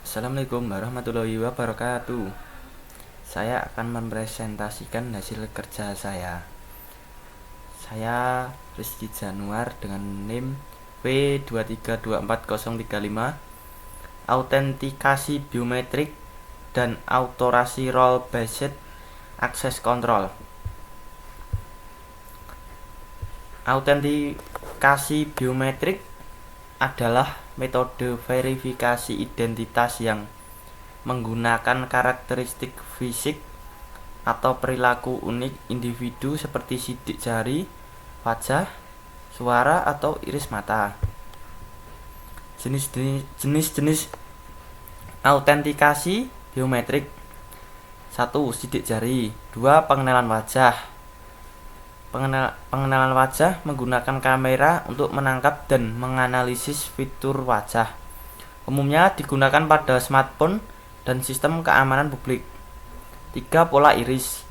Assalamualaikum warahmatullahi wabarakatuh. Saya akan mempresentasikan hasil kerja saya. Saya Rizky Januar dengan NIM P2324035, autentikasi biometrik dan autorasi role based access control. Autentikasi biometrik adalah metode verifikasi identitas yang menggunakan karakteristik fisik atau perilaku unik individu seperti sidik jari, wajah, suara, atau iris mata. Jenis-jenis autentikasi biometrik: 1. Sidik jari. 2. Pengenalan wajah. Pengenalan wajah menggunakan kamera untuk menangkap dan menganalisis fitur wajah. Umumnya digunakan pada smartphone dan sistem keamanan publik. 3. Pola iris.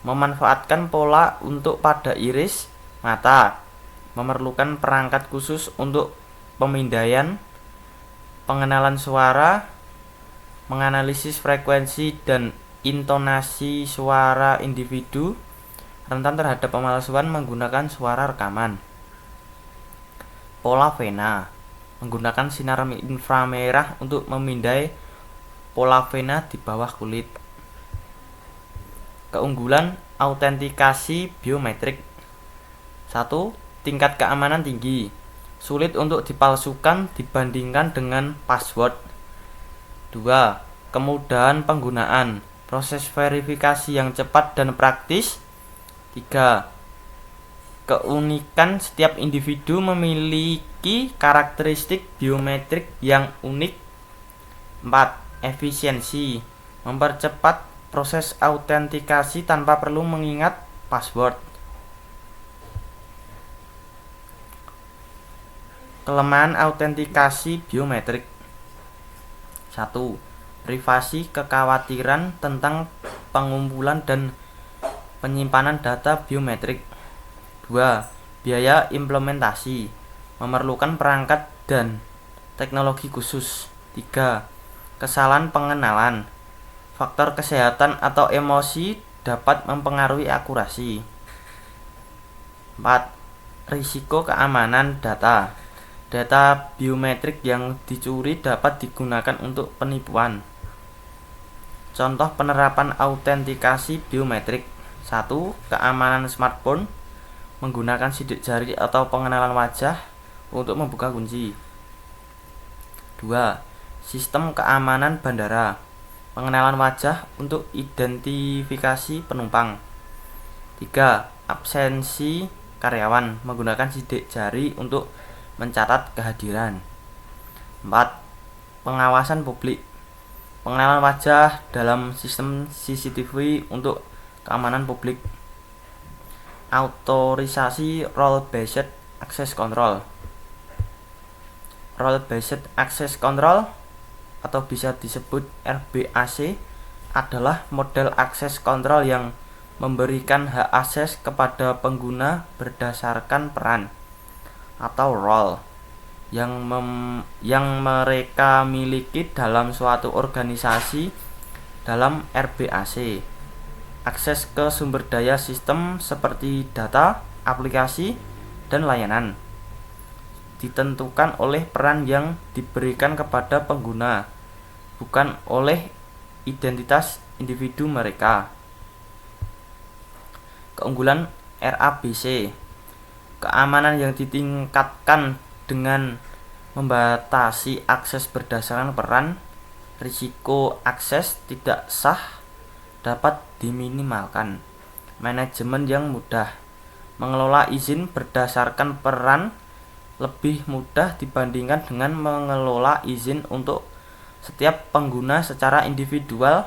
Memanfaatkan pola untuk pada iris mata. Memerlukan perangkat khusus untuk pemindaian, pengenalan suara, menganalisis frekuensi dan intonasi suara individu, rentan terhadap pemalsuan menggunakan suara rekaman. Pola vena. Menggunakan sinar inframerah untuk memindai pola vena di bawah kulit. Keunggulan autentikasi biometrik: 1. Tingkat keamanan tinggi. Sulit untuk dipalsukan dibandingkan dengan password. 2. Kemudahan penggunaan. Proses verifikasi yang cepat dan praktis. 3. Keunikan setiap individu memiliki karakteristik biometrik yang unik. 4. Efisiensi. Mempercepat proses autentikasi tanpa perlu mengingat password. Kelemahan autentikasi biometrik: 1. Privasi, kekhawatiran tentang pengumpulan dan penyimpanan data biometrik. 2. Biaya implementasi, memerlukan perangkat dan teknologi khusus. 3. Kesalahan pengenalan, faktor kesehatan atau emosi dapat mempengaruhi akurasi. 4. Risiko keamanan data. Data biometrik yang dicuri dapat digunakan untuk penipuan. Contoh penerapan autentikasi biometrik: 1. Keamanan smartphone, menggunakan sidik jari atau pengenalan wajah untuk membuka kunci. 2. Sistem keamanan bandara, pengenalan wajah untuk identifikasi penumpang. 3. Absensi karyawan, menggunakan sidik jari untuk mencatat kehadiran. 4. Pengawasan publik, pengenalan wajah dalam sistem CCTV untuk keamanan publik. Autorisasi role based access control. Role based access control atau bisa disebut RBAC adalah model akses kontrol yang memberikan hak akses kepada pengguna berdasarkan peran atau role yang mereka miliki dalam suatu organisasi. Dalam RBAC, akses ke sumber daya sistem seperti data, aplikasi, dan layanan ditentukan oleh peran yang diberikan kepada pengguna, bukan oleh identitas individu mereka. Keunggulan RABC: keamanan yang ditingkatkan dengan membatasi akses berdasarkan peran. Risiko akses tidak sah dapat diminimalkan. Manajemen yang mudah, mengelola izin berdasarkan peran lebih mudah dibandingkan dengan mengelola izin untuk setiap pengguna secara individual.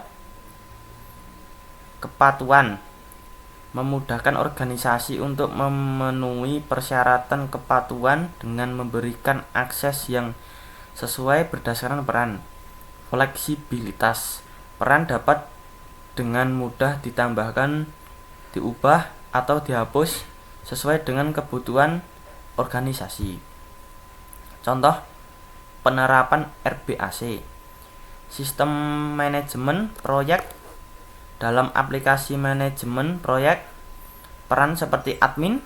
Kepatuhan: memudahkan organisasi untuk memenuhi persyaratan kepatuhan dengan memberikan akses yang sesuai berdasarkan peran. Fleksibilitas: peran dapat dengan mudah ditambahkan, diubah, atau dihapus sesuai dengan kebutuhan organisasi. Contoh penerapan RBAC: Sistem manajemen proyek. Dalam aplikasi manajemen proyek, peran seperti admin,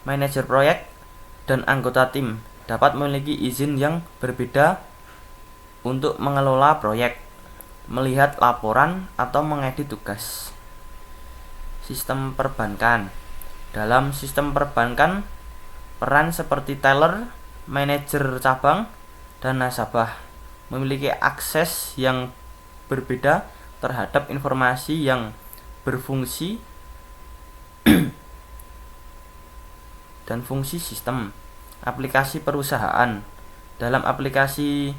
manajer proyek, dan anggota tim dapat memiliki izin yang berbeda untuk mengelola proyek, melihat laporan, atau mengedit tugas. Sistem perbankan. Dalam sistem perbankan, peran seperti teller, manajer cabang, dan nasabah memiliki akses yang berbeda terhadap informasi yang berfungsi dan fungsi sistem. Aplikasi perusahaan. Dalam aplikasi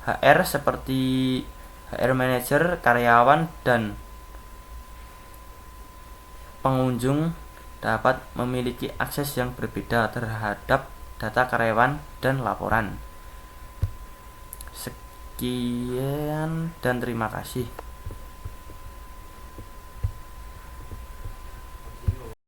HR seperti HR Manager, karyawan dan pengunjung dapat memiliki akses yang berbeda terhadap data karyawan dan laporan. Sekian dan terima kasih.